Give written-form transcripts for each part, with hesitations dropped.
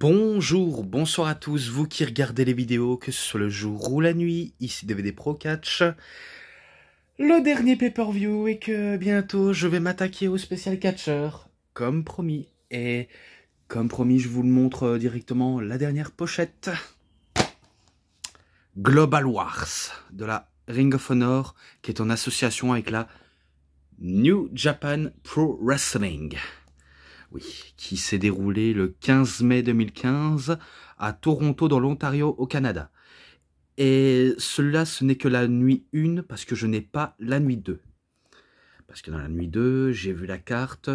Bonjour, bonsoir à tous, vous qui regardez les vidéos, que ce soit le jour ou la nuit, ici DVD Pro Catch. Le dernier pay-per-view et que bientôt je vais m'attaquer au spécial catcher, comme promis. Et comme promis, je vous le montre directement, la dernière pochette. Global Wars, de la Ring of Honor, qui est en association avec la New Japan Pro Wrestling. Oui, qui s'est déroulé le 15 mai 2015 à Toronto dans l'Ontario au Canada. Et cela, ce n'est que la nuit 1 parce que je n'ai pas la nuit 2. Parce que dans la nuit 2, j'ai vu la carte,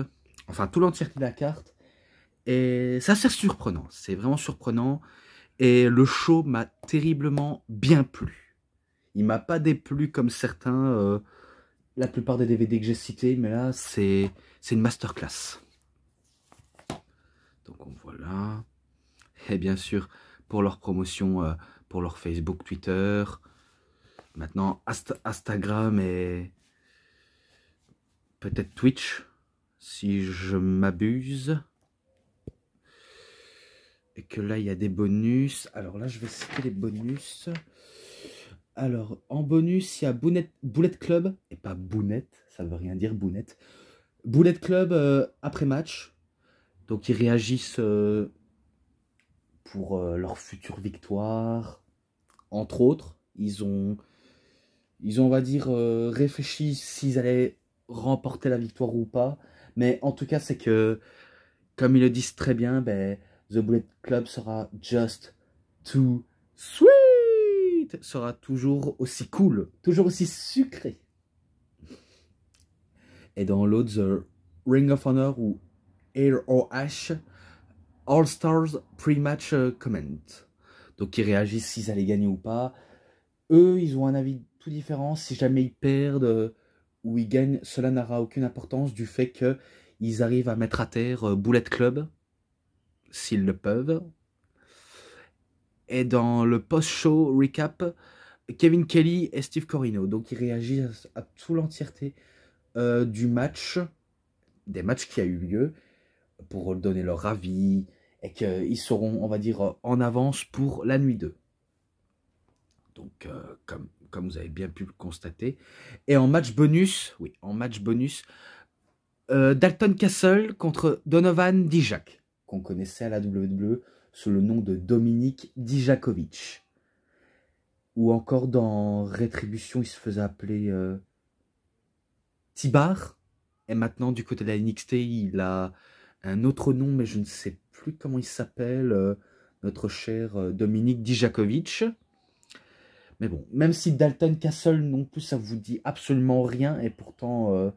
enfin tout l'entièreté de la carte, et c'est assez surprenant, c'est vraiment surprenant. Et le show m'a terriblement bien plu. Il m'a pas déplu comme certains, la plupart des DVD que j'ai cités, mais là c'est une masterclass. Donc on voit là. Et bien sûr, pour leur promotion, pour leur Facebook, Twitter, maintenant Instagram et peut-être Twitch, si je m'abuse. Et que là, il y a des bonus. Alors là, je vais citer les bonus. Alors, en bonus, il y a Bullet Club, et pas Bounette, ça veut rien dire, Bounette. Bullet Club après match. Donc, ils réagissent pour leur future victoire. Entre autres, ils ont on va dire, réfléchi s'ils allaient remporter la victoire ou pas. Mais en tout cas, c'est que, comme ils le disent très bien, ben, The Bullet Club sera just too sweet, sera toujours aussi cool, toujours aussi sucré. Et dans l'autre, The Ring of Honor ou ROH, All Stars Pre-Match Comment. Donc ils réagissent s'ils allaient gagner ou pas. Eux, ils ont un avis tout différent. Si jamais ils perdent ou ils gagnent, cela n'aura aucune importance du fait qu'ils arrivent à mettre à terre Bullet Club, s'ils le peuvent. Et dans le post-show recap, Kevin Kelly et Steve Corino. Donc ils réagissent à toute l'entièreté du match, des matchs qui a eu lieu, pour donner leur avis, et qu'ils seront, on va dire, en avance pour la nuit 2. Donc, comme vous avez bien pu le constater. Et en match bonus, oui, en match bonus, Dalton Castle contre Donovan Dijak, qu'on connaissait à la WWE sous le nom de Dominic Dijakovic. Ou encore dans Rétribution, il se faisait appeler Tibar. Et maintenant, du côté de la NXT, il a un autre nom, mais je ne sais plus comment il s'appelle, notre cher Dominic Dijakovic. Mais bon, même si Dalton Castle non plus, ça vous dit absolument rien, et pourtant,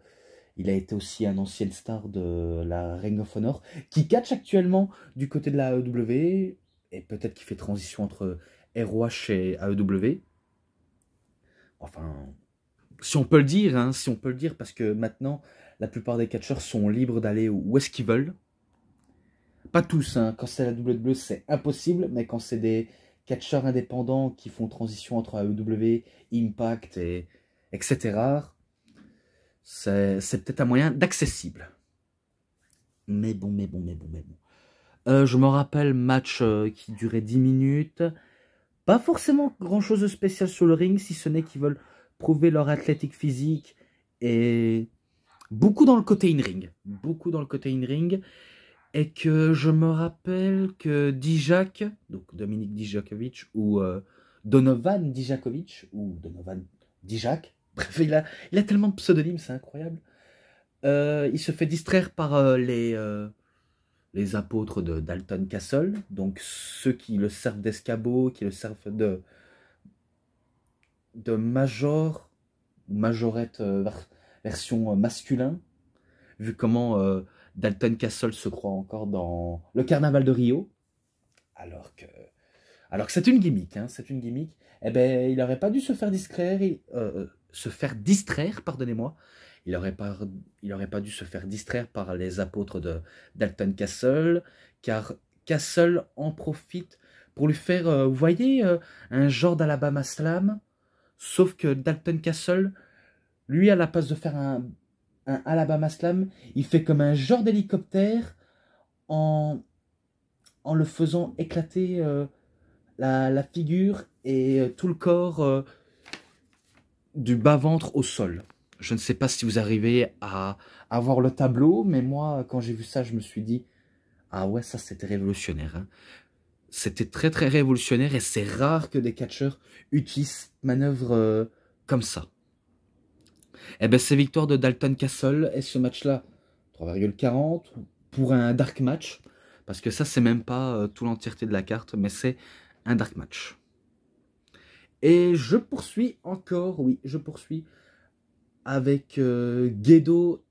il a été aussi un ancien star de la Ring of Honor, qui catch actuellement du côté de la AEW, et peut-être qu'il fait transition entre ROH et AEW. Enfin, si on peut le dire, hein, si on peut le dire, parce que maintenant, la plupart des catcheurs sont libres d'aller où est-ce qu'ils veulent. Pas tous, hein. Quand c'est la WWE, c'est impossible, mais quand c'est des catcheurs indépendants qui font transition entre AEW, Impact, etc., c'est peut-être un moyen d'accessible. Mais bon. Je me rappelle, match qui durait 10 minutes. Pas forcément grand-chose de spécial sur le ring, si ce n'est qu'ils veulent prouver leur athlétique physique. Et beaucoup dans le côté in-ring. Beaucoup dans le côté in-ring. Et que je me rappelle que Dijak, donc Dominic Dijakovic, ou Donovan Dijakovic, ou Donovan Dijak, bref, il a tellement de pseudonymes, c'est incroyable. Il se fait distraire par les apôtres de Dalton Castle, donc ceux qui le servent d'escabeau, qui le servent de major, ou majorette version masculin, vu comment Dalton Castle se croit encore dans le carnaval de Rio, alors que c'est une gimmick, hein, c'est une gimmick. Eh ben, il n'aurait pas dû se faire distraire, pardonnez-moi. Il n'aurait pas dû se faire distraire par les apôtres de Dalton Castle, car Castle en profite pour lui faire, vous voyez, un genre d'Alabama Slam, sauf que Dalton Castle, lui, à la place de faire un Alabama Slam, il fait comme un genre d'hélicoptère en en le faisant éclater la figure et tout le corps du bas-ventre au sol. Je ne sais pas si vous arrivez à avoir le tableau, mais moi, quand j'ai vu ça, je me suis dit, ah ouais, ça c'était révolutionnaire. Hein. C'était très très révolutionnaire et c'est rare que des catcheurs utilisent cette manœuvre comme ça. Eh ben c'est victoire de Dalton Castle et ce match-là, 3,40 pour un dark match, parce que ça c'est même pas tout l'entièreté de la carte, mais c'est un dark match. Et je poursuis encore, oui, je poursuis avec Gedo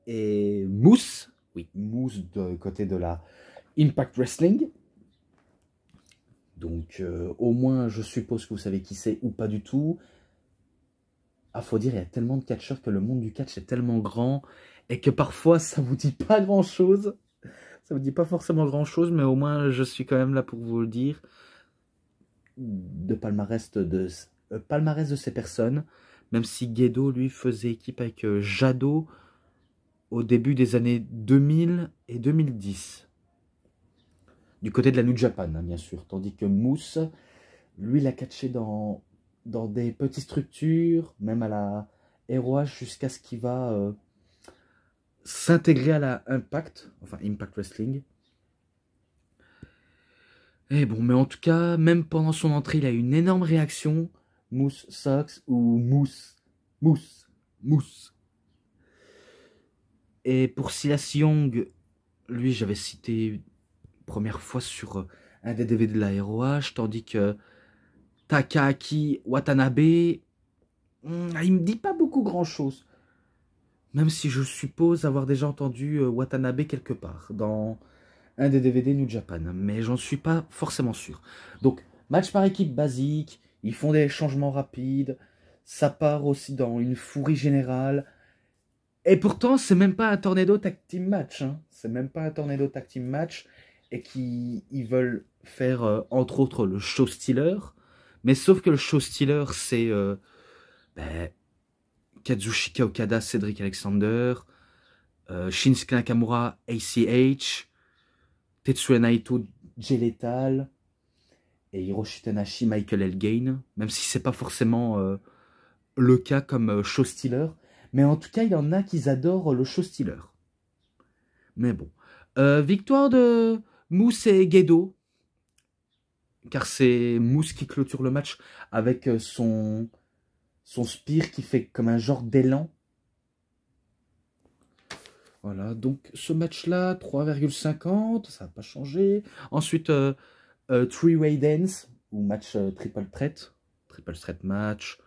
et Moose. Oui, Moose de côté de la Impact Wrestling. Donc, au moins, je suppose que vous savez qui c'est ou pas du tout. Ah, faut dire, il y a tellement de catcheurs que le monde du catch est tellement grand et que parfois, ça vous dit pas grand-chose. Ça vous dit pas forcément grand-chose, mais au moins, je suis quand même là pour vous le dire. Palmarès de ces personnes, même si Gedo, lui, faisait équipe avec Jado au début des années 2000 et 2010. Du côté de la New Japan, hein, bien sûr. Tandis que Moose, lui, il a catché dans des petites structures, même à la ROH, jusqu'à ce qu'il va s'intégrer à la Impact, enfin Impact Wrestling. Et bon, mais en tout cas, même pendant son entrée, il a eu une énorme réaction. Moose Sox ou Moose. Et pour Silas Young, lui, j'avais cité première fois sur un des DVD de la ROH, tandis que Takaaki Watanabe, il me dit pas beaucoup grand-chose. Même si je suppose avoir déjà entendu Watanabe quelque part, dans un des DVD New Japan, mais j'en suis pas forcément sûr. Donc, match par équipe basique, ils font des changements rapides, ça part aussi dans une fourrie générale, et pourtant, c'est même pas un Tornado Tag Team Match, hein. C'est même pas un Tornado Tag Team Match, et ils veulent faire, entre autres, le Show Stealer, mais sauf que le Show Stealer, c'est ben, Kazuchika Okada, Cedric Alexander, Shinsuke Nakamura, ACH, Tetsuya Naito, Jay Lethal, et Hiroshi Tanahashi, Michael Elgin, même si c'est pas forcément le cas comme Show Stealer, mais en tout cas, il y en a qui adorent le Show Stealer. Mais bon. Victoire de Moose et Gedo, car c'est Moose qui clôture le match avec son spear qui fait comme un genre d'élan. Voilà, donc ce match-là, 3,50, ça n'a pas changé. Ensuite, Three-Way Dance, ou match triple threat match,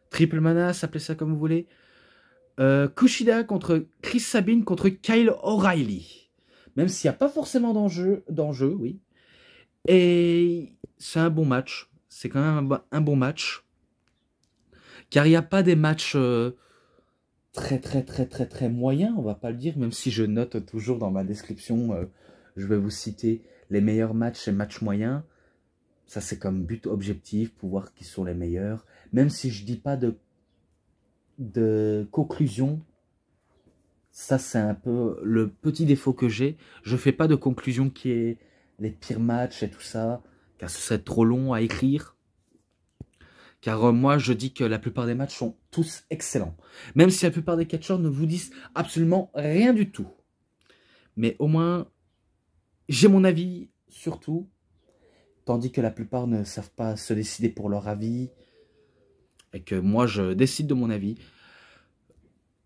triple menace, appelez ça comme vous voulez. Kushida contre Chris Sabin contre Kyle O'Reilly. Même s'il n'y a pas forcément d'enjeu, oui. Et c'est un bon match. C'est quand même un bon match. Car il n'y a pas des matchs très moyens, on va pas le dire, même si je note toujours dans ma description, je vais vous citer les meilleurs matchs et matchs moyens. Ça, c'est comme but objectif, pour voir qui sont les meilleurs. Même si je dis pas de conclusion, ça, c'est un peu le petit défaut que j'ai. Je fais pas de conclusion qui est les pires matchs et tout ça, car ce serait trop long à écrire. Car moi, je dis que la plupart des matchs sont tous excellents. Même si la plupart des catcheurs ne vous disent absolument rien du tout. Mais au moins, j'ai mon avis sur tout. Tandis que la plupart ne savent pas se décider pour leur avis. Et que moi, je décide de mon avis.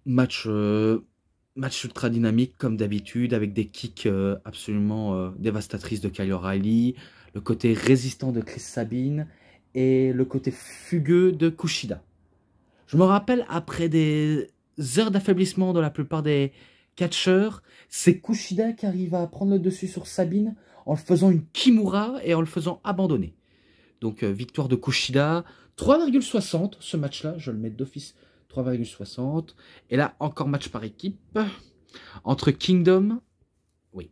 Match ultra dynamique, comme d'habitude, avec des kicks absolument dévastatrices de Kyle O'Reilly. Le côté résistant de Chris Sabin. Et le côté fugueux de Kushida. Je me rappelle, après des heures d'affaiblissement de la plupart des catcheurs, c'est Kushida qui arrive à prendre le dessus sur Sabin en le faisant une Kimura et en le faisant abandonner. Donc, victoire de Kushida. 3,60 ce match-là, je le mets d'office 3,60. Et là, encore match par équipe. Entre Kingdom, oui,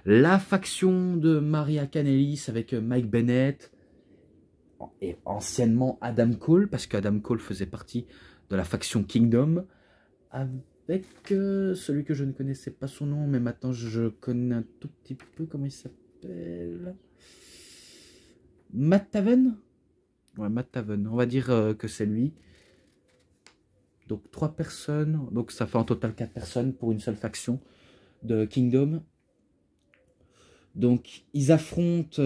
la faction de Maria Kanellis avec Mike Bennett, et anciennement Adam Cole, parce qu'Adam Cole faisait partie de la faction Kingdom, avec celui que je ne connaissais pas son nom, mais maintenant je connais un tout petit peu comment il s'appelle. s'appelle Matt Taven. Ouais, Matt Taven. On va dire que c'est lui. Donc 3 personnes. Donc ça fait en total 4 personnes pour une seule faction de Kingdom. Donc ils affrontent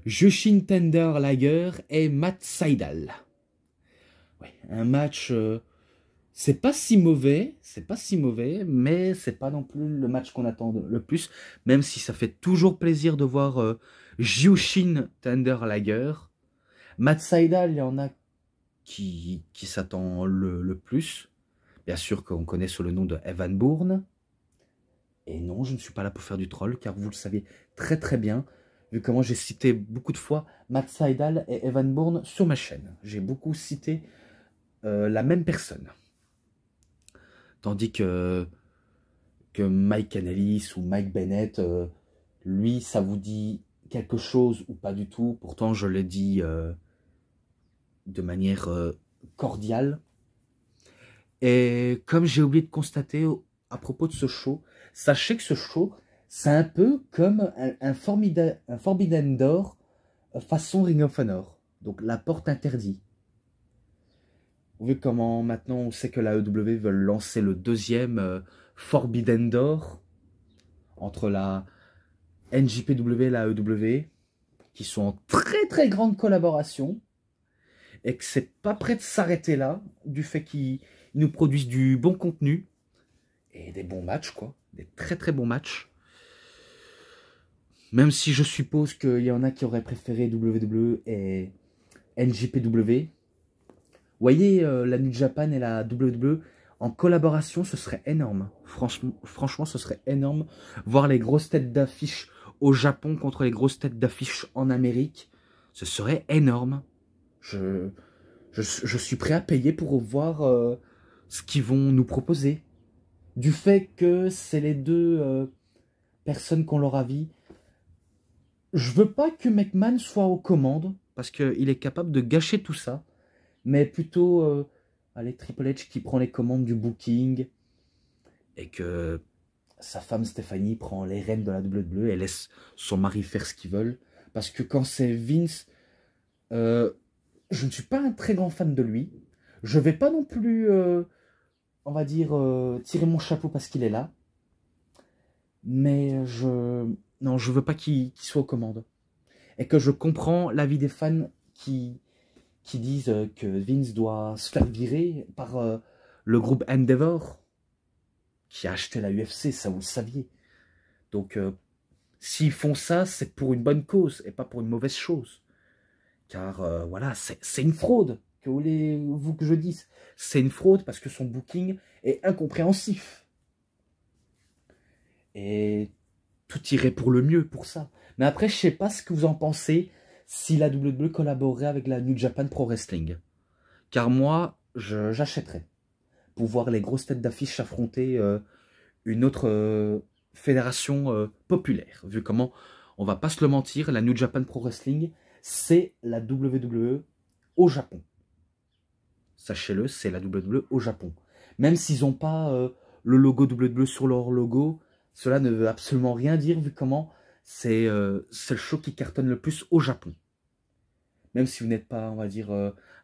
Jushin Thunder Liger et Matt Sydal. Ouais, un match... c'est pas si mauvais, mais c'est pas non plus le match qu'on attend le plus, même si ça fait toujours plaisir de voir Jushin Thunder Liger. Matt Sydal, il y en a qui s'attend le plus. Bien sûr qu'on connaît sous le nom de Evan Bourne. Et non, je ne suis pas là pour faire du troll, car vous le savez très très bien, vu comment j'ai cité beaucoup de fois Matt Sydal et Evan Bourne sur ma chaîne. J'ai beaucoup cité la même personne. Tandis que Mike Kanellis ou Mike Bennett, lui, ça vous dit quelque chose ou pas du tout. Pourtant, je l'ai dit de manière cordiale. Et comme j'ai oublié de constater à propos de ce show, sachez que ce show, c'est un peu comme un Forbidden Door façon Ring of Honor. Donc la porte interdite. Vu comment maintenant on sait que la AEW veut lancer le deuxième Forbidden Door entre la NJPW et la AEW, qui sont en très très grande collaboration, et que c'est pas prêt de s'arrêter là, du fait qu'ils nous produisent du bon contenu, et des bons matchs, quoi. Des très très bons matchs. Même si je suppose qu'il y en a qui auraient préféré WWE et NJPW. Vous voyez, la New Japan et la WWE en collaboration, ce serait énorme. Franchement, ce serait énorme. Voir les grosses têtes d'affiche au Japon contre les grosses têtes d'affiche en Amérique, ce serait énorme. Je suis prêt à payer pour voir ce qu'ils vont nous proposer. Du fait que c'est les deux personnes qu'on leur a vie. Je veux pas que McMahon soit aux commandes, parce qu'il est capable de gâcher tout ça. Mais plutôt, allez, Triple H qui prend les commandes du booking, et que sa femme Stéphanie prend les rênes de la WWE et laisse son mari faire ce qu'il veut. Parce que quand c'est Vince, je ne suis pas un très grand fan de lui. Je vais pas non plus, on va dire, tirer mon chapeau parce qu'il est là. Mais non, je veux pas qu'il soit aux commandes. Et que je comprends l'avis des fans qui disent que Vince doit se faire virer par le groupe Endeavor, qui a acheté la UFC, ça vous le saviez. Donc, s'ils font ça, c'est pour une bonne cause et pas pour une mauvaise chose. Car, voilà, c'est une fraude, que voulez-vous que je dise? C'est une fraude parce que son booking est incompréhensif. Et tout irait pour le mieux pour ça. Mais après, je sais pas ce que vous en pensez si la WWE collaborerait avec la New Japan Pro Wrestling. Car moi, j'achèterais. Pour voir les grosses têtes d'affiche affronter une autre fédération populaire. Vu comment, on va pas se le mentir, la New Japan Pro Wrestling, c'est la WWE au Japon. Sachez-le, c'est la WWE au Japon. Même s'ils n'ont pas le logo WWE sur leur logo, cela ne veut absolument rien dire, vu comment c'est le show qui cartonne le plus au Japon. Même si vous n'êtes pas, on va dire,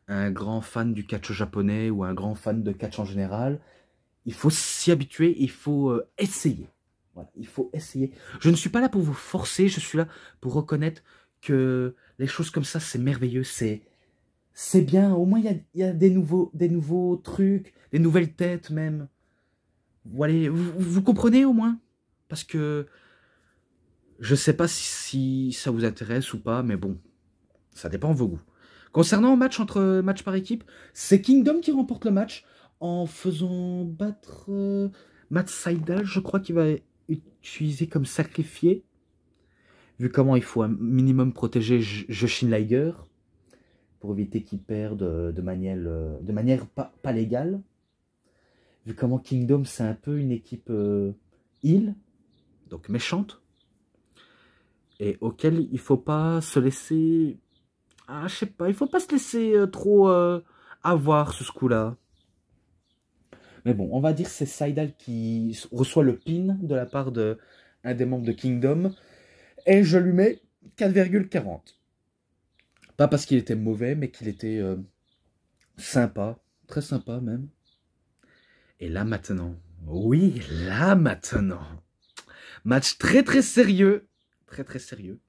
un grand fan du catch japonais ou un grand fan de catch en général, il faut s'y habituer, il faut essayer. Voilà, il faut essayer. Je ne suis pas là pour vous forcer, je suis là pour reconnaître que les choses comme ça, c'est merveilleux, c'est bien. Au moins, il y a des nouveaux trucs, des nouvelles têtes même. Voilà, vous comprenez au moins? Parce que je sais pas si ça vous intéresse ou pas, mais bon, ça dépend de vos goûts. Concernant le match par équipe, c'est Kingdom qui remporte le match en faisant battre Matt Sydal, je crois qu'il va utiliser comme sacrifié, vu comment il faut un minimum protéger Jushin Liger pour éviter qu'il perde de manière pas légale. Vu comment Kingdom, c'est un peu une équipe heel, donc méchante, et auquel il faut pas se laisser... Ah, je sais pas, il faut pas se laisser trop avoir sur ce coup-là. Mais bon, on va dire que c'est Sydal qui reçoit le pin de la part d'un des membres de Kingdom. Et je lui mets 4,40. Pas parce qu'il était mauvais, mais qu'il était sympa, très sympa même. Et là maintenant, oui, là maintenant, match très très sérieux, très très sérieux,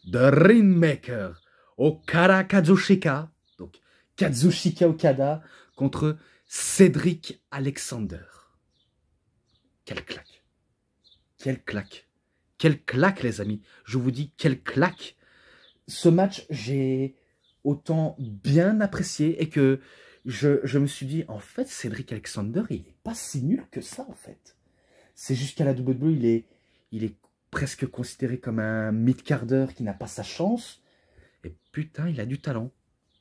de Rainmaker Okada Kazushika, donc Kazushika Okada contre Cédric Alexander. Quelle claque, quelle claque, quelle claque les amis, je vous dis quelle claque. Ce match, j'ai autant bien apprécié et que je me suis dit, en fait, Cédric Alexander, il n'est pas si nul que ça, en fait. C'est juste qu'à la WWE, il est presque considéré comme un mid-carder qui n'a pas sa chance. Et putain, il a du talent.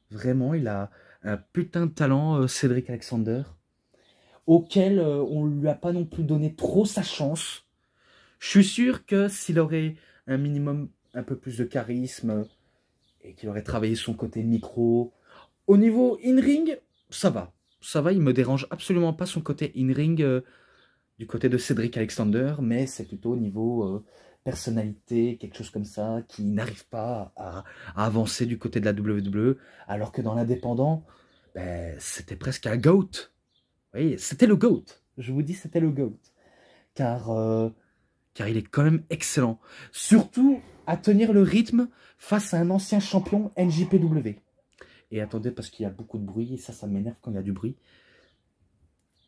Vraiment, il a un putain de talent, Cédric Alexander, auquel on ne lui a pas non plus donné trop sa chance. Je suis sûr que s'il aurait un minimum, un peu plus de charisme et qu'il aurait travaillé son côté micro, au niveau in-ring, ça va. Ça va, il me dérange absolument pas son côté in-ring du côté de Cédric Alexander, mais c'est plutôt au niveau personnalité, quelque chose comme ça, qui n'arrive pas à avancer du côté de la WWE, alors que dans l'indépendant, ben, c'était presque un GOAT. Oui, c'était le GOAT. Je vous dis, c'était le GOAT. Car il est quand même excellent. Surtout à tenir le rythme face à un ancien champion NJPW. Et attendez, parce qu'il y a beaucoup de bruit, et ça m'énerve quand il y a du bruit.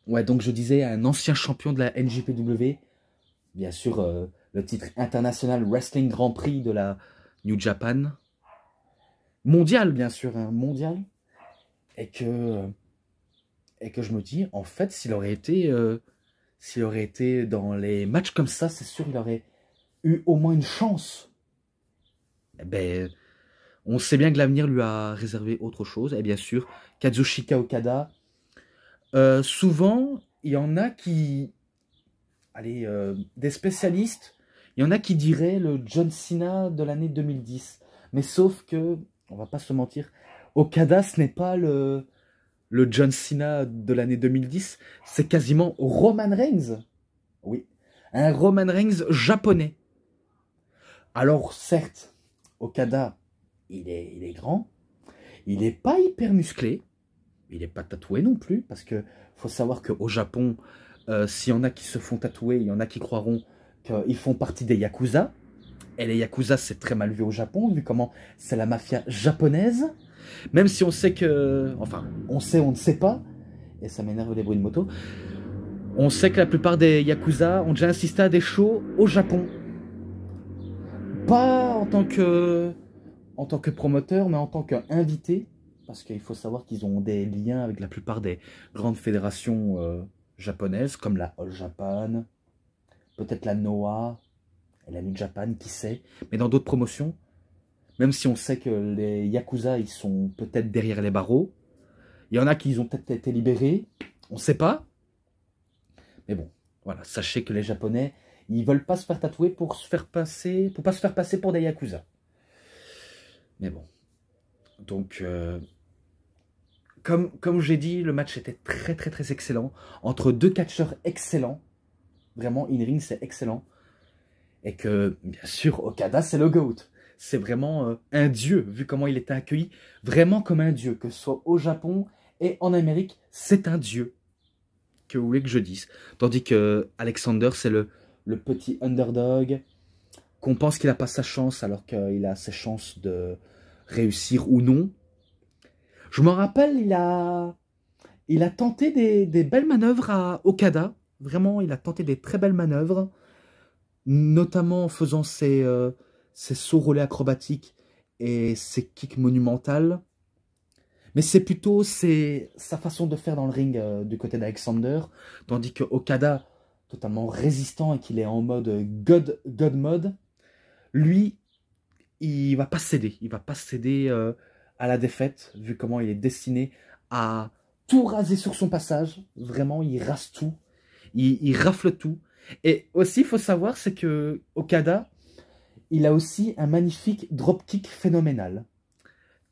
Ouais, donc je disais, un ancien champion de la NJPW, bien sûr, le titre international Wrestling Grand Prix de la New Japan. Mondial, bien sûr, hein, mondial. Et que je me dis, en fait, s'il aurait été dans les matchs comme ça, c'est sûr, il aurait eu au moins une chance. Eh ben, on sait bien que l'avenir lui a réservé autre chose. Et bien sûr, Kazushika Okada. Souvent, il y en a qui... Allez, des spécialistes, il y en a qui diraient le John Cena de l'année 2010. Mais sauf que, on va pas se mentir, Okada, ce n'est pas le John Cena de l'année 2010. C'est quasiment Roman Reigns. Oui, un Roman Reigns japonais. Alors certes, Okada, il est grand, il n'est pas hyper musclé, il n'est pas tatoué non plus, parce que faut savoir qu'au Japon, s'il y en a qui se font tatouer, il y en a qui croiront qu'ils font partie des Yakuza. Et les Yakuza, c'est très mal vu au Japon, vu comment c'est la mafia japonaise. Même si on sait que... Enfin, on sait, on ne sait pas. Et ça m'énerve les bruits de moto. On sait que la plupart des Yakuza ont déjà assisté à des shows au Japon. Pas en tant que promoteur, mais en tant qu'invité. Parce qu'il faut savoir qu'ils ont des liens avec la plupart des grandes fédérations japonaises, comme la All Japan, peut-être la Noah, et la New Japan, qui sait. Mais dans d'autres promotions, même si on sait que les Yakuza, ils sont peut-être derrière les barreaux, il y en a qui ont peut-être été libérés, on ne sait pas. Mais bon, voilà, sachez que les Japonais, ils veulent pas se faire tatouer pour pas se faire passer pour des Yakuza. Mais bon, donc... Comme j'ai dit, le match était très très très excellent. Entre deux catcheurs excellents. Vraiment, in-ring, c'est excellent. Et que, bien sûr, Okada, c'est le GOAT. C'est vraiment un dieu, vu comment il était accueilli. Vraiment comme un dieu, que ce soit au Japon et en Amérique, c'est un dieu. Que vous voulez que je dise. Tandis que Alexander, c'est le petit underdog, qu'on pense qu'il n'a pas sa chance, alors qu'il a ses chances de réussir ou non. Je me rappelle, il a tenté des belles manœuvres à Okada. Vraiment, il a tenté des très belles manœuvres. Notamment en faisant ses sauts relais acrobatiques et ses kicks monumentales. Mais c'est plutôt sa façon de faire dans le ring du côté d'Alexander. Tandis que Okada, totalement résistant et qu'il est en mode God mode, lui, il va pas céder. Il va pas céder à la défaite, vu comment il est destiné à tout raser sur son passage. Vraiment, il rase tout. Il rafle tout. Et aussi, il faut savoir, c'est que Okada, il a aussi un magnifique dropkick phénoménal.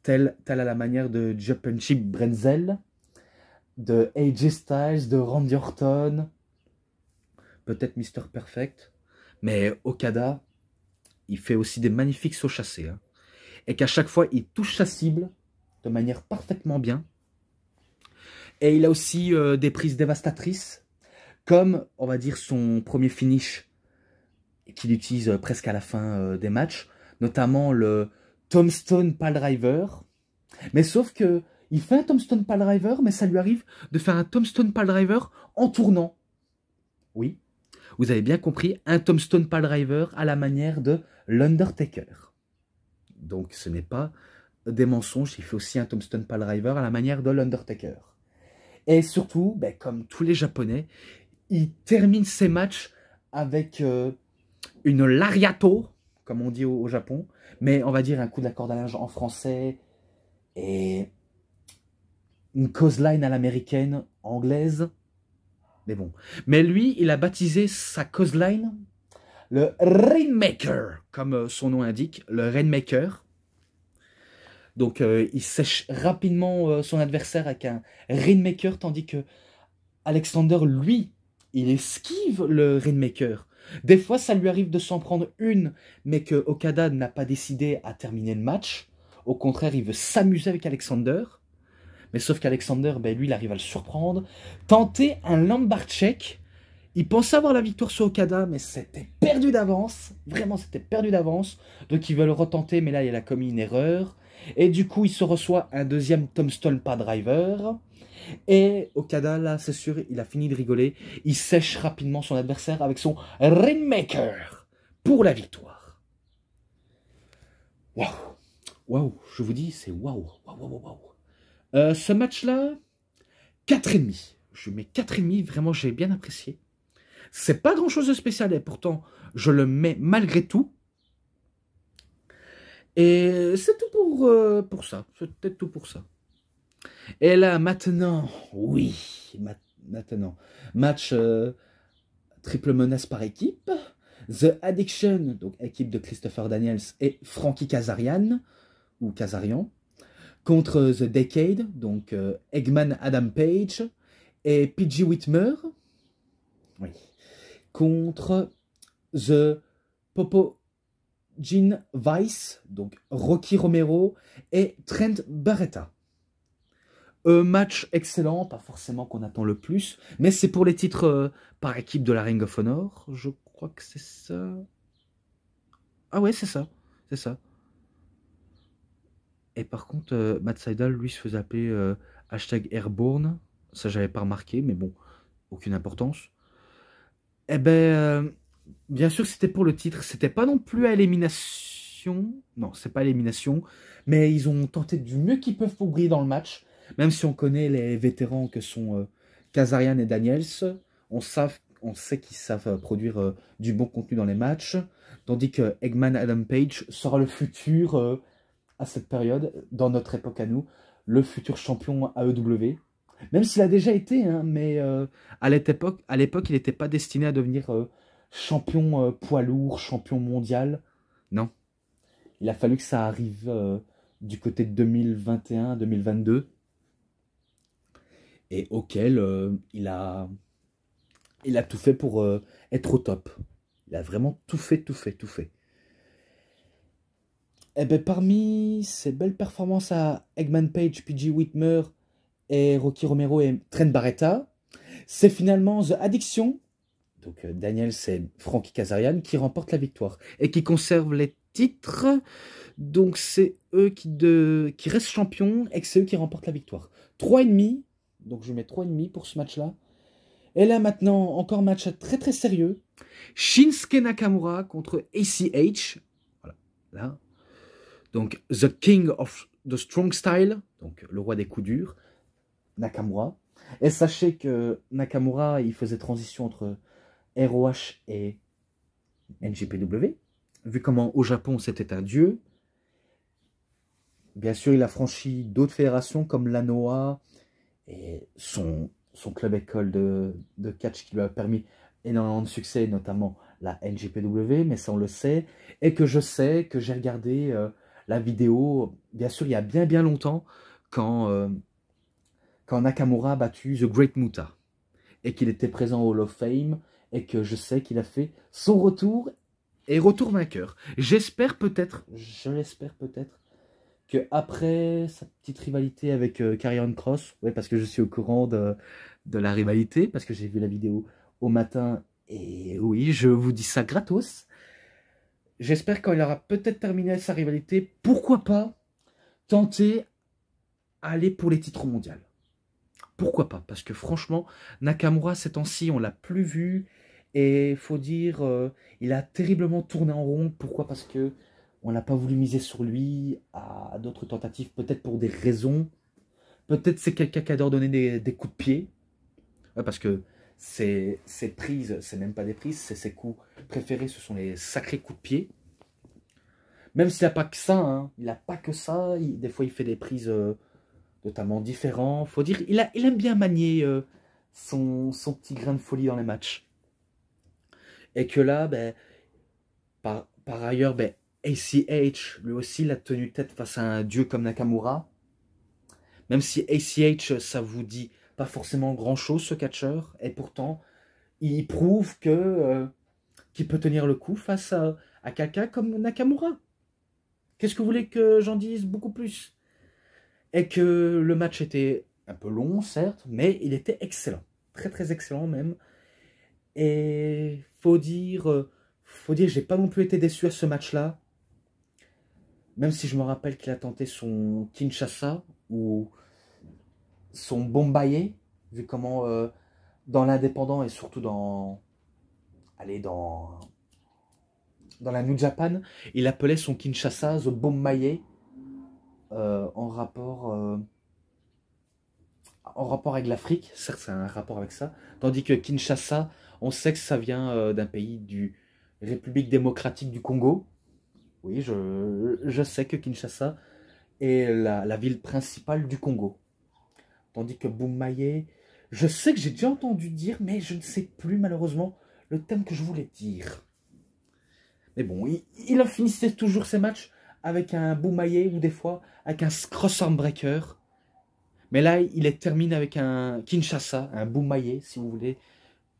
Tel à la manière de Chip Brenzel, de AJ Styles, de Randy Orton, peut-être Mr. Perfect. Mais Okada, il fait aussi des magnifiques sauts chassés. Hein. Et qu'à chaque fois, il touche sa cible de manière parfaitement bien. Et il a aussi des prises dévastatrices, comme, on va dire, son premier finish qu'il utilise presque à la fin des matchs, notamment le Tombstone Piledriver. Mais sauf que il fait un Tombstone Piledriver, mais ça lui arrive de faire un Tombstone Piledriver en tournant. Oui, vous avez bien compris, un Tombstone Piledriver à la manière de l'Undertaker. Donc ce n'est pas des mensonges, il fait aussi un Tombstone Piledriver à la manière de l'Undertaker. Et surtout, ben, comme tous les Japonais, il termine ses matchs avec une lariato, comme on dit au Japon, mais on va dire un coup de la corde à linge en français, et une clothesline à l'américaine, anglaise, mais bon. Mais lui, il a baptisé sa clothesline le Rainmaker, comme son nom indique, le Rainmaker. Donc il sèche rapidement son adversaire avec un Rainmaker, tandis que Alexander, lui, il esquive le Rainmaker. Des fois, ça lui arrive de s'en prendre une, mais que Okada n'a pas décidé à terminer le match. Au contraire, il veut s'amuser avec Alexander. Mais sauf qu'Alexander, ben, lui, il arrive à le surprendre. Tenter un Lombard check. Il pensait avoir la victoire sur Okada, mais c'était perdu d'avance. Vraiment, c'était perdu d'avance. Donc, il veut le retenter, mais là, il a commis une erreur. Et du coup, il se reçoit un deuxième Tombstone Piledriver. Et Okada, là, c'est sûr, il a fini de rigoler. Il sèche rapidement son adversaire avec son Rainmaker pour la victoire. Waouh! Waouh! Je vous dis, c'est waouh! Waouh, waouh, waouh! Ce match-là, 4,5. Je mets 4,5, vraiment, j'ai bien apprécié. C'est pas grand-chose de spécial, et pourtant, je le mets malgré tout. Et c'est tout pour ça. C'est peut-être tout pour ça. Et là, maintenant, oui, maintenant, match triple menace par équipe. The Addiction, donc équipe de Christopher Daniels et Frankie Kazarian, ou Kazarian, contre The Decade, donc Eggman Adam Page et PG Whitmer, oui, contre The Popo Gene Vice, donc Rocky Romero et Trent Barretta. Match excellent, pas forcément qu'on attend le plus, mais c'est pour les titres par équipe de la Ring of Honor, je crois que c'est ça. Ah ouais, c'est ça, c'est ça. Et par contre, Matt Sydal, lui, se faisait appeler #Airborne, ça j'avais pas remarqué, mais bon, aucune importance. Eh ben, bien sûr, c'était pour le titre, c'était pas non plus à élimination, non, c'est pas à élimination, mais ils ont tenté du mieux qu'ils peuvent pour briller dans le match. Même si on connaît les vétérans que sont Kazarian et Daniels, on sait qu'ils savent produire du bon contenu dans les matchs, tandis que Eggman Adam Page sera le futur, à cette période, dans notre époque à nous, le futur champion AEW. Même s'il a déjà été, hein, mais à l'époque, il n'était pas destiné à devenir champion poids lourd, champion mondial. Non. Il a fallu que ça arrive du côté de 2021-2022. Et auquel il a tout fait pour être au top. Il a vraiment tout fait. Et bien parmi ces belles performances à Eggman Page, PG Whitmer et Rocky Romero et Trent Barretta, c'est finalement The Addiction, donc Daniels et Frankie Kazarian, qui remportent la victoire et qui conservent les titres. Donc c'est eux qui restent champions et que c'est eux qui remportent la victoire. 3,5. Donc je mets 3,5 pour ce match-là. Et là maintenant, encore un match très très sérieux. Shinsuke Nakamura contre ACH. Voilà, là. Donc The King of the Strong Style, donc le roi des coups durs, Nakamura. Et sachez que Nakamura, il faisait transition entre ROH et NJPW. Vu comment au Japon c'était un dieu. Bien sûr, il a franchi d'autres fédérations comme l'ANOA, et son club école de catch qui lui a permis énormément de succès, notamment la NJPW, mais ça on le sait, et que je sais, que j'ai regardé la vidéo, bien sûr il y a bien longtemps, quand Nakamura a battu The Great Muta, et qu'il était présent au Hall of Fame, et que je sais qu'il a fait son retour, Et retour vainqueur. J'espère peut-être, je l'espère peut-être, que après sa petite rivalité avec Karrion Cross, ouais, parce que je suis au courant de la rivalité, parce que j'ai vu la vidéo au matin, et oui, je vous dis ça gratos. J'espère qu'il aura peut-être terminé sa rivalité, pourquoi pas tenter aller pour les titres mondiaux. Pourquoi pas? Parce que franchement, Nakamura, ces temps-ci, on l'a plus vu. Et faut dire, il a terriblement tourné en rond. Pourquoi? Parce que on n'a pas voulu miser sur lui à d'autres tentatives, peut-être pour des raisons. Peut-être c'est quelqu'un qui adore donner des coups de pied. Ouais, parce que ses prises, c'est même pas des prises, c'est ses coups préférés, ce sont les sacrés coups de pied. Même s'il n'a pas que ça, hein, il n'a pas que ça. Des fois, il fait des prises totalement différentes. Faut dire, il aime bien manier son petit grain de folie dans les matchs. Et que là, ben, par ailleurs, ben, ACH, lui aussi, il a tenu tête face à un dieu comme Nakamura. Même si ACH, ça vous dit pas forcément grand-chose, ce catcheur. Et pourtant, il prouve que qu'il peut tenir le coup face à quelqu'un comme Nakamura. Qu'est-ce que vous voulez que j'en dise beaucoup plus? Et que le match était un peu long, certes, mais il était excellent. Très, très excellent même. Et faut dire, j'ai pas non plus été déçu à ce match-là. Même si je me rappelle qu'il a tenté son Kinshasa ou son Bombaye, vu comment dans l'indépendant et surtout allez, dans la New Japan, il appelait son Kinshasa The Bombaye en rapport avec l'Afrique. Certes, c'est un rapport avec ça. Tandis que Kinshasa, on sait que ça vient d'un pays du République démocratique du Congo. Oui, je sais que Kinshasa est la ville principale du Congo. Tandis que Boumaye, je sais que j'ai déjà entendu dire, mais je ne sais plus malheureusement le thème que je voulais dire. Mais bon, il a finissait toujours ses matchs avec un Boumaye ou des fois avec un cross-arm breaker. Mais là, il est terminé avec un Kinshasa, un Boumaye, si vous voulez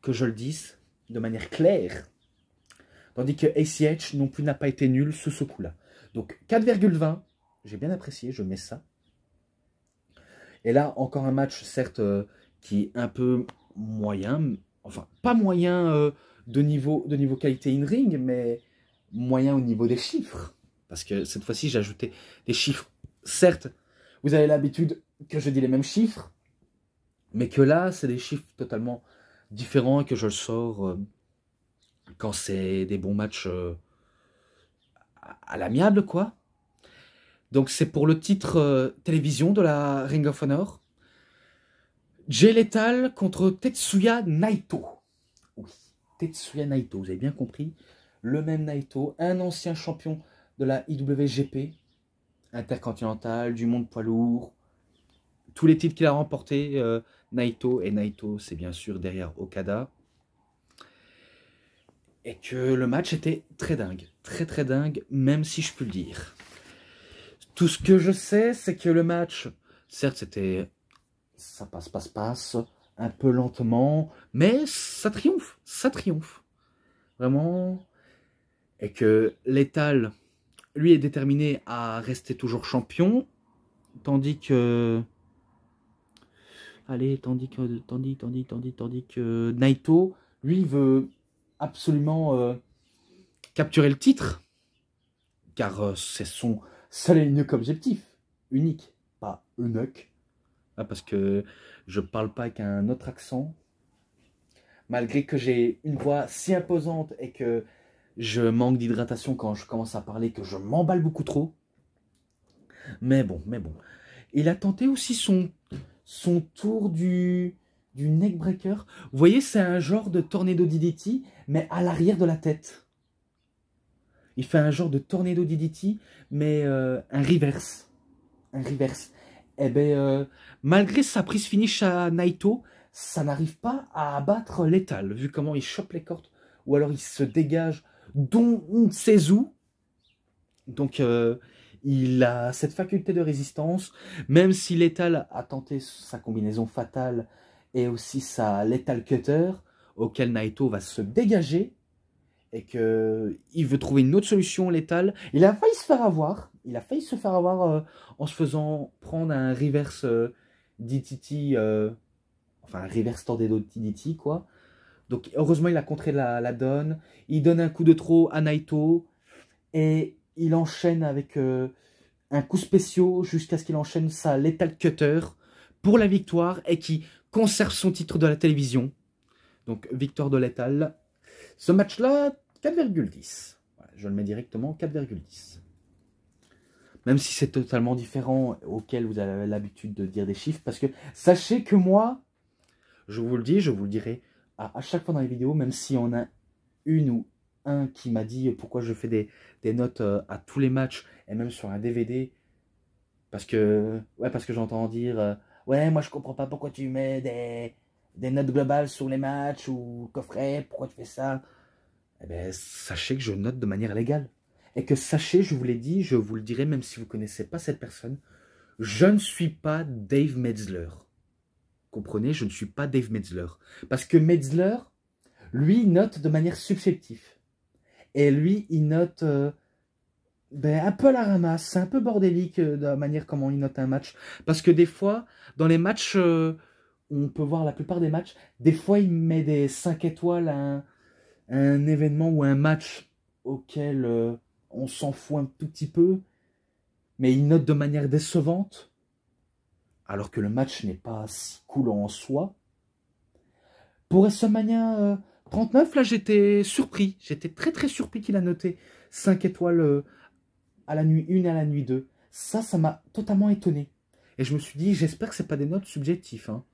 que je le dise de manière claire. Tandis que ACH non plus n'a pas été nul sous ce coup-là. Donc 4,20, j'ai bien apprécié, je mets ça. Et là, encore un match, certes, qui est un peu moyen, enfin, pas moyen de niveau qualité in-ring, mais moyen au niveau des chiffres. Parce que cette fois-ci, j'ai ajouté des chiffres. Certes, vous avez l'habitude que je dis les mêmes chiffres, mais que là, c'est des chiffres totalement différents et que je le sors quand c'est des bons matchs à l'amiable, quoi. Donc, c'est pour le titre télévision de la Ring of Honor. Jay Lethal contre Tetsuya Naito. Oui, Tetsuya Naito, vous avez bien compris. Le même Naito, un ancien champion de la IWGP, intercontinental, du monde poids lourd. Tous les titres qu'il a remportés, Naito. Et Naito, c'est bien sûr derrière Okada. Et que le match était très dingue. Très très dingue, même si je peux le dire. Tout ce que je sais, c'est que le match, certes, c'était... ça passe, un peu lentement, mais ça triomphe, vraiment, et que Lethal, lui, est déterminé à rester toujours champion, tandis que, Naito, lui, veut absolument capturer le titre, car c'est son seul et unique objectif, unique, pas unique. Ah, parce que je parle pas avec un autre accent. Malgré que j'ai une voix si imposante et que je manque d'hydratation quand je commence à parler, que je m'emballe beaucoup trop. Mais bon. Il a tenté aussi son tour du neckbreaker. Vous voyez, c'est un genre de tornado DDT, mais à l'arrière de la tête. Il fait un genre de tornado DDT, mais un reverse. Un reverse. Eh bien, malgré sa prise finish à Naito, ça n'arrive pas à abattre Lethal, vu comment il chope les cordes, ou alors il se dégage, dont on ne sait où. Donc, il a cette faculté de résistance, même si Lethal a tenté sa combinaison fatale, et aussi sa Lethal Cutter, auquel Naito va se dégager, et qu'il veut trouver une autre solution létale. Il a failli se faire avoir. Il a failli se faire avoir en se faisant prendre un reverse DDT, enfin un reverse tornado DDT, quoi. Donc heureusement, il a contré la donne. Il donne un coup de trop à Naito et il enchaîne avec un coup spécial jusqu'à ce qu'il enchaîne sa Lethal Cutter pour la victoire et qui conserve son titre de la télévision. Donc victoire de Lethal. Ce match-là, 4,10. Voilà, je le mets directement 4,10. Même si c'est totalement différent auquel vous avez l'habitude de dire des chiffres. Parce que sachez que moi, je vous le dis, je vous le dirai à chaque fois dans les vidéos, même si on a une ou un qui m'a dit pourquoi je fais des notes à tous les matchs et même sur un DVD. Parce que j'entends dire ouais, moi je comprends pas pourquoi tu mets des notes globales sur les matchs ou coffret, pourquoi tu fais ça? Eh bien, sachez que je note de manière légale. Et que sachez, je vous l'ai dit, je vous le dirai même si vous ne connaissez pas cette personne, je ne suis pas Dave Metzler. Comprenez, je ne suis pas Dave Metzler. Parce que Metzler, lui, note de manière subjective. Et lui, il note un peu à la ramasse. C'est un peu bordélique de la manière comment il note un match. Parce que des fois, dans les matchs, on peut voir la plupart des matchs, des fois, il met des 5 étoiles à un événement ou un match auquel on s'en fout un tout petit peu, mais il note de manière décevante, alors que le match n'est pas si cool en soi. Pour WrestleMania 39, là j'étais surpris, j'étais très surpris qu'il a noté 5 étoiles à la nuit 1 et à la nuit 2. Ça m'a totalement étonné. Et je me suis dit, j'espère que ce n'est pas des notes subjectives. Hein.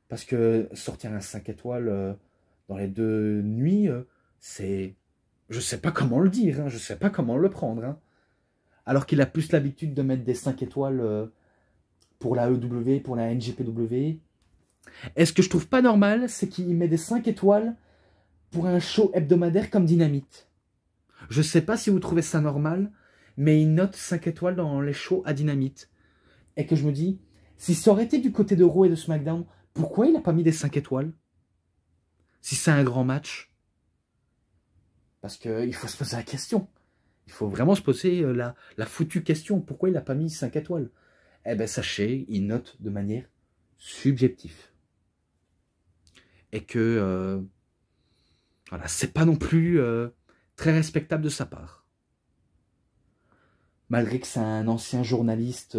Parce que sortir un 5 étoiles dans les 2 nuits, c'est... Je sais pas comment le dire, hein, je sais pas comment le prendre. Hein. Alors qu'il a plus l'habitude de mettre des 5 étoiles pour la EW, pour la NJPW. Et ce que je trouve pas normal, c'est qu'il met des 5 étoiles pour un show hebdomadaire comme Dynamite. Je sais pas si vous trouvez ça normal, mais il note 5 étoiles dans les shows à Dynamite. Et que je me dis, si ça aurait été du côté de Raw et de SmackDown, pourquoi il n'a pas mis des 5 étoiles? Si c'est un grand match. Parce qu'il faut se poser la question. Il faut vraiment se poser la foutue question. Pourquoi il n'a pas mis 5 étoiles? Eh bien, sachez, il note de manière subjective. Et que, voilà, c'est pas non plus très respectable de sa part. Malgré que c'est un ancien journaliste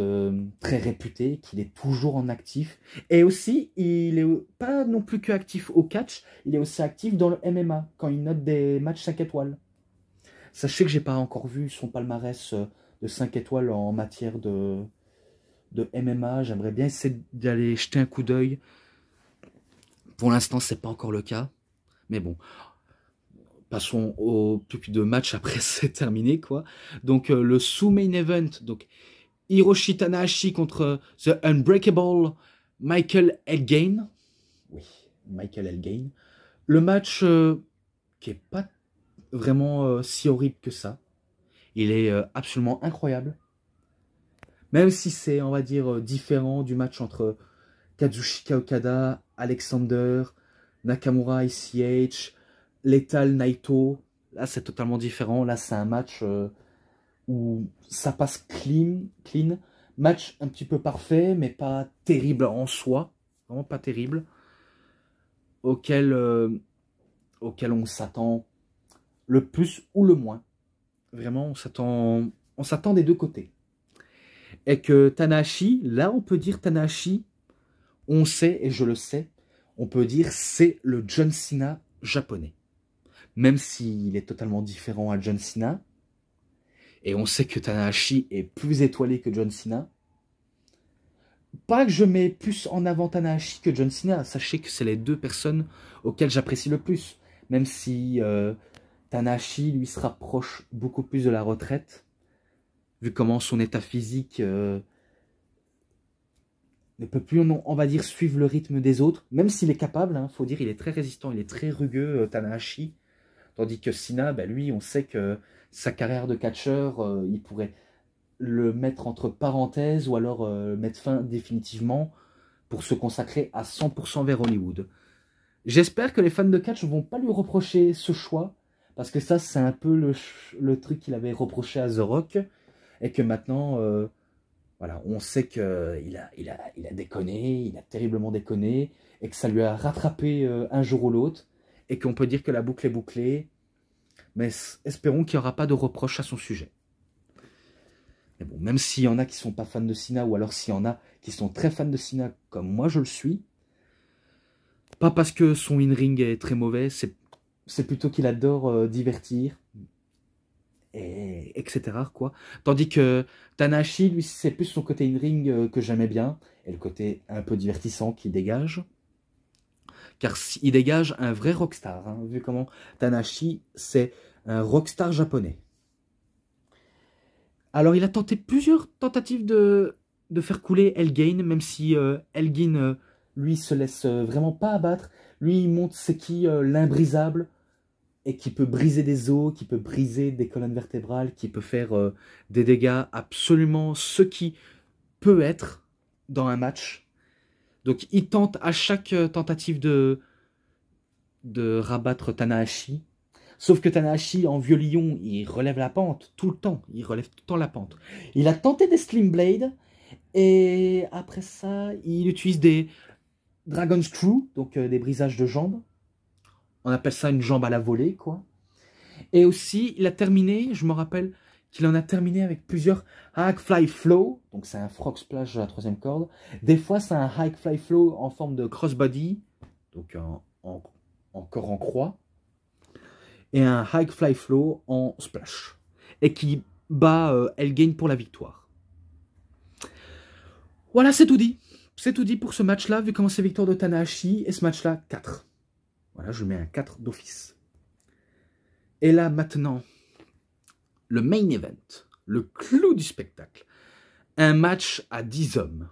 très réputé, qu'il est toujours en actif. Et aussi, il n'est pas non plus que actif au catch, il est aussi actif dans le MMA, quand il note des matchs 5 étoiles. Sachez que j'ai pas encore vu son palmarès de 5 étoiles en matière de MMA. J'aimerais bien essayer d'aller jeter un coup d'œil. Pour l'instant, c'est pas encore le cas. Mais bon, passons au plus de matchs après c'est terminé, quoi. Donc, le sous-main event, donc Hiroshi Tanahashi contre The Unbreakable Michael Elgin. Oui, Michael Elgin. Le match qui est pas vraiment si horrible que ça. Il est absolument incroyable. Même si c'est, on va dire, différent du match entre Kazuchika Okada, Alexander, Nakamura, ICH, Lethal, Naito. Là, c'est totalement différent. Là, c'est un match où ça passe clean. Match un petit peu parfait, mais pas terrible en soi. Vraiment pas terrible. Auquel on s'attend le plus ou le moins. Vraiment, on s'attend des deux côtés. Et que Tanahashi, là, on peut dire Tanahashi, on sait, et je le sais, on peut dire c'est le John Cena japonais. Même s'il est totalement différent à John Cena, et on sait que Tanahashi est plus étoilé que John Cena. Pas que je mets plus en avant Tanahashi que John Cena, sachez que c'est les deux personnes auxquelles j'apprécie le plus. Même si Tanahashi, lui, se rapproche beaucoup plus de la retraite, vu comment son état physique ne peut plus, on va dire, suivre le rythme des autres, même s'il est capable, hein, faut dire, il est très résistant, il est très rugueux, Tanahashi, tandis que Cena, ben, lui, on sait que sa carrière de catcheur, il pourrait le mettre entre parenthèses, ou alors mettre fin définitivement, pour se consacrer à 100% vers Hollywood. J'espère que les fans de catch ne vont pas lui reprocher ce choix, Parce que ça, c'est un peu le truc qu'il avait reproché à The Rock. Et que maintenant, voilà, on sait qu'il il a déconné, il a terriblement déconné. Et que ça lui a rattrapé un jour ou l'autre. Et qu'on peut dire que la boucle est bouclée. Mais espérons qu'il n'y aura pas de reproches à son sujet. Mais bon, même s'il y en a qui ne sont pas fans de Cena, ou alors s'il y en a qui sont très fans de Cena, comme moi je le suis, pas parce que son in-ring est très mauvais, c'est plutôt qu'il adore divertir, etc. quoi. Tandis que Tanahashi, lui, c'est plus son côté in-ring que j'aimais bien, et le côté un peu divertissant qu'il dégage. Car il dégage un vrai rockstar, hein, vu comment Tanahashi, c'est un rockstar japonais. Alors, il a tenté plusieurs tentatives de faire couler Elgin, même si Elgin, lui, se laisse vraiment pas abattre. Lui, il montre c'est qui l'imbrisable, et qui peut briser des os, qui peut briser des colonnes vertébrales, qui peut faire des dégâts absolument ce qui peut être dans un match. Donc, il tente à chaque tentative de rabattre Tanahashi. Sauf que Tanahashi, en vieux lion, il relève la pente tout le temps. Il relève tout le temps la pente. Il a tenté des Slim Blade. Et après ça, il utilise des Dragon Screw, donc des brisages de jambes. On appelle ça une jambe à la volée, quoi. Et aussi, il a terminé, je me rappelle qu'il en a terminé avec plusieurs High Fly Flow. Donc c'est un frog splash à la troisième corde. Des fois, c'est un High Fly Flow en forme de crossbody. Donc encore en croix. Et un High Fly Flow en splash. Et qui bat Elgin pour la victoire. Voilà, c'est tout dit. C'est tout dit pour ce match-là, vu comment c'est victoire de Tanahashi. Et ce match-là, 4. Voilà, je mets un 4 d'office. Et là, maintenant, le main event, le clou du spectacle. Un match à 10 hommes.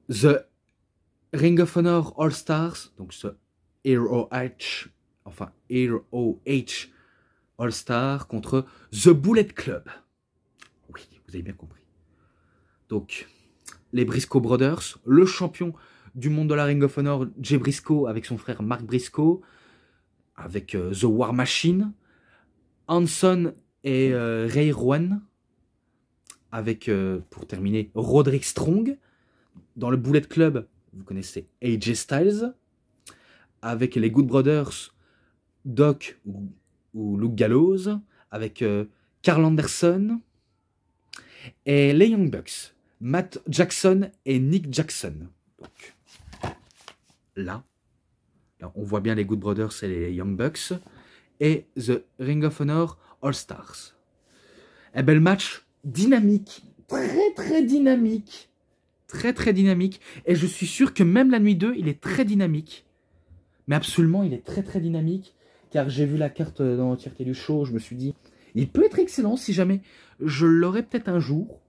The Ring of Honor All Stars, donc ce ROH, enfin ROH All Star contre The Bullet Club. Oui, vous avez bien compris. Donc, les Briscoe Brothers, le champion du monde de la Ring of Honor, Jay Briscoe, avec son frère Mark Briscoe, avec The War Machine, Hanson et Ray Rowan, avec, pour terminer, Roderick Strong. Dans le Bullet Club, vous connaissez AJ Styles, avec les Good Brothers, Doc ou Luke Gallows, avec Carl Anderson, et les Young Bucks, Matt Jackson et Nick Jackson. Donc, là, on voit bien les Good Brothers et les Young Bucks, et The Ring of Honor All Stars. Un bel match dynamique, très dynamique, très dynamique, et je suis sûr que même la nuit 2, il est très dynamique, mais absolument, il est très dynamique, car j'ai vu la carte dans l'entièreté du show, je me suis dit, il peut être excellent si jamais je l'aurai peut-être un jour,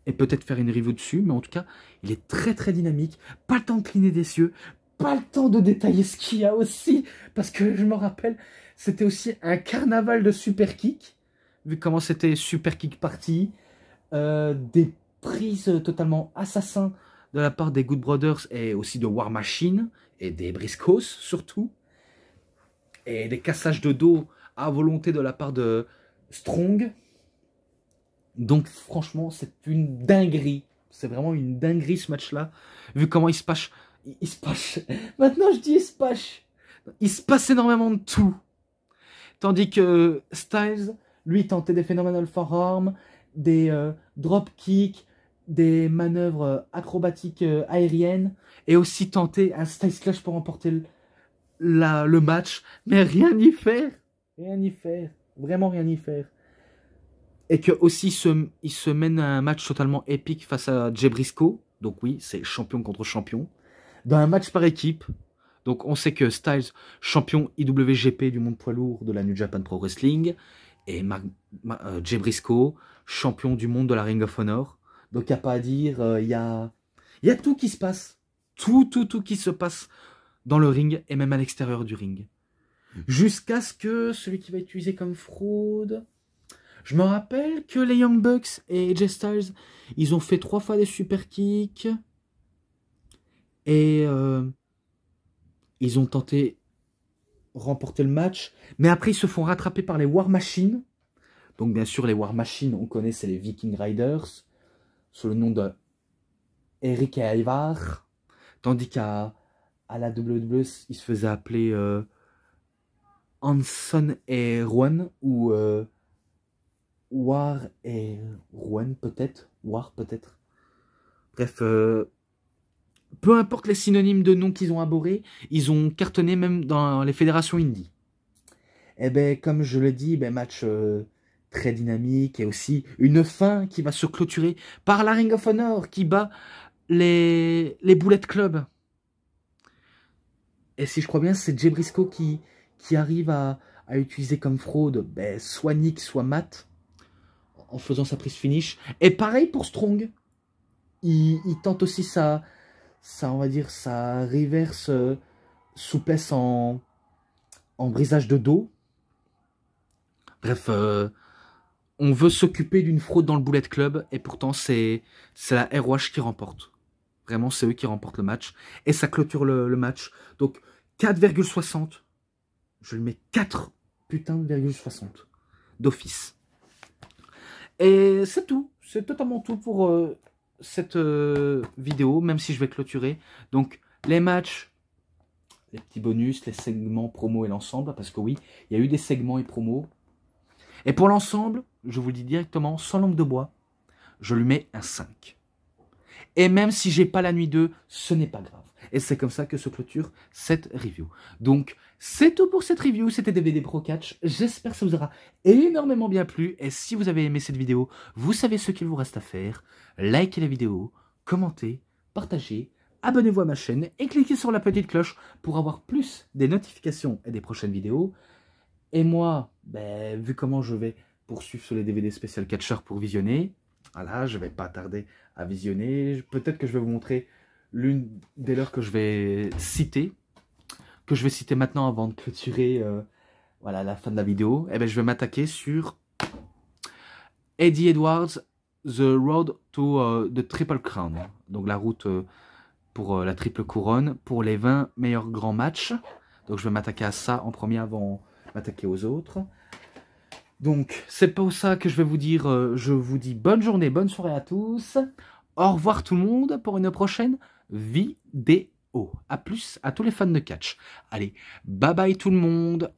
et peut-être faire une review dessus, mais en tout cas, il est très dynamique, pas le temps de cligner des yeux, pas le temps de détailler ce qu'il y a aussi, parce que je me rappelle, c'était aussi un carnaval de super kick, vu comment c'était super kick party, des prises totalement assassins de la part des Good Brothers et aussi de War Machine et des Briscoes surtout, et des cassages de dos à volonté de la part de Strong. Donc franchement, c'est une dinguerie. C'est vraiment une dinguerie ce match-là, vu comment il se passe. Maintenant je dis il se passe énormément de tout. Tandis que Styles, lui, tentait des Phenomenal Forearms, des drop kicks, des manœuvres acrobatiques aériennes, et aussi tentait un Styles Clash pour remporter le match, mais rien n'y faire. Rien n'y faire. Vraiment rien n'y faire. Et que aussi il se mène à un match totalement épique face à Jay Briscoe. Donc oui, c'est champion contre champion. Dans un match par équipe. Donc on sait que Styles, champion IWGP du monde poids lourd de la New Japan Pro Wrestling. Et Jay Briscoe, champion du monde de la Ring of Honor. Donc il n'y a pas à dire, il y a tout qui se passe. Tout qui se passe dans le ring et même à l'extérieur du ring. Jusqu'à ce que celui qui va être utilisé comme fraude... Je me rappelle que les Young Bucks et AJ Styles, ils ont fait 3 fois des super kicks. Et ils ont tenté remporter le match. Mais après, ils se font rattraper par les War Machines. Donc, bien sûr, les War Machines, on connaît, c'est les Viking Riders, sous le nom de Eric et Ivar. Tandis qu'à la WWE, ils se faisaient appeler Hanson et Rowan, ou War et Rowan, peut-être. War, peut-être. Bref, peu importe les synonymes de noms qu'ils ont abordés, ils ont cartonné même dans les fédérations indie. Et ben, comme je le dis, ben, match très dynamique et aussi une fin qui va se clôturer par la Ring of Honor qui bat les Bullet Club. Et si je crois bien, c'est Jay Briscoe qui arrive à utiliser comme fraude ben, soit Nick, soit Matt en faisant sa prise finish. Et pareil pour Strong. Il tente aussi on va dire, sa reverse souplesse en brisage de dos. Bref, on veut s'occuper d'une fraude dans le Bullet Club et pourtant c'est la ROH qui remporte. Vraiment, c'est eux qui remportent le match. Et ça clôture le match. Donc, 4,60. Je lui mets 4 putains de 60 d'office. Et c'est tout. C'est totalement tout pour cette vidéo, même si je vais clôturer. Donc, les matchs, les petits bonus, les segments promo et l'ensemble. Parce que oui, il y a eu des segments et promos. Et pour l'ensemble, je vous le dis directement, sans langue de bois, je lui mets un 5. Et même si j'ai pas la nuit 2, ce n'est pas grave. Et c'est comme ça que se clôture cette review. Donc, c'est tout pour cette review. C'était DVD Pro Catch. J'espère que ça vous aura énormément bien plu. Et si vous avez aimé cette vidéo, vous savez ce qu'il vous reste à faire. Likez la vidéo, commentez, partagez, abonnez-vous à ma chaîne et cliquez sur la petite cloche pour avoir plus des notifications et des prochaines vidéos. Et moi, ben, vu comment je vais poursuivre sur les DVD spécial Catcher pour visionner, voilà, je ne vais pas tarder à visionner. Peut-être que je vais vous montrer l'une des leurs que je vais citer, maintenant avant de clôturer voilà, la fin de la vidéo. Et ben, je vais m'attaquer sur Eddie Edwards, The Road to the Triple Crown. Donc la route pour la triple couronne, pour les 20 meilleurs grands matchs. Donc je vais m'attaquer à ça en premier avant m'attaquer aux autres. Donc, c'est pour ça que je vais vous dire, je vous dis bonne journée, bonne soirée à tous. Au revoir tout le monde pour une prochaine vidéo. A plus à tous les fans de catch. Allez, bye bye tout le monde.